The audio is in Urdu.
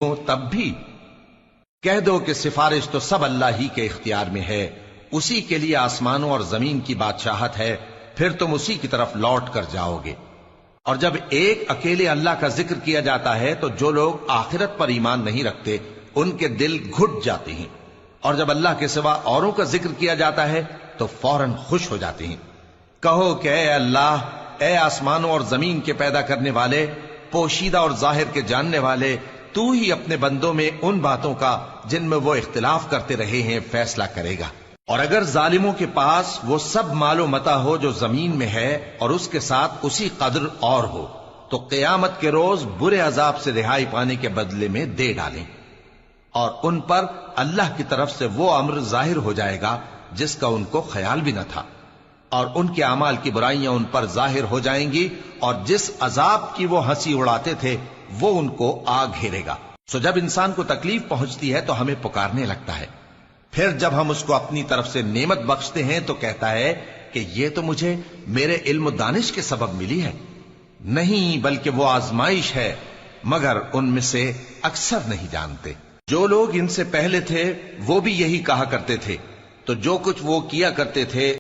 تب بھی کہہ دو کہ سفارش تو سب اللہ ہی کے اختیار میں ہے، اسی کے لیے آسمانوں اور زمین کی بادشاہت ہے، پھر تم اسی کی طرف لوٹ کر جاؤ گے۔ اور جب ایک اکیلے اللہ کا ذکر کیا جاتا ہے تو جو لوگ آخرت پر ایمان نہیں رکھتے ان کے دل گھٹ جاتے ہیں، اور جب اللہ کے سوا اوروں کا ذکر کیا جاتا ہے تو فوراً خوش ہو جاتے ہیں۔ کہو کہ اے اللہ، اے آسمانوں اور زمین کے پیدا کرنے والے، پوشیدہ اور ظاہر کے جاننے والے، تو ہی اپنے بندوں میں ان باتوں کا جن میں وہ اختلاف کرتے رہے ہیں فیصلہ کرے گا۔ اور اگر ظالموں کے پاس وہ سب مال و متاع ہو جو زمین میں ہے اور اس کے ساتھ اسی قدر اور ہو تو قیامت کے روز برے عذاب سے رہائی پانے کے بدلے میں دے ڈالیں، اور ان پر اللہ کی طرف سے وہ امر ظاہر ہو جائے گا جس کا ان کو خیال بھی نہ تھا، اور ان کے اعمال کی برائیاں ان پر ظاہر ہو جائیں گی، اور جس عذاب کی وہ ہنسی اڑاتے تھے وہ ان کو آ گھیرے گا۔ سو جب انسان کو تکلیف پہنچتی ہے تو ہمیں پکارنے لگتا ہے، پھر جب ہم اس کو اپنی طرف سے نعمت بخشتے ہیں تو کہتا ہے کہ یہ تو مجھے میرے علم و دانش کے سبب ملی ہے۔ نہیں، بلکہ وہ آزمائش ہے، مگر ان میں سے اکثر نہیں جانتے۔ جو لوگ ان سے پہلے تھے وہ بھی یہی کہا کرتے تھے، تو جو کچھ وہ کیا کرتے تھے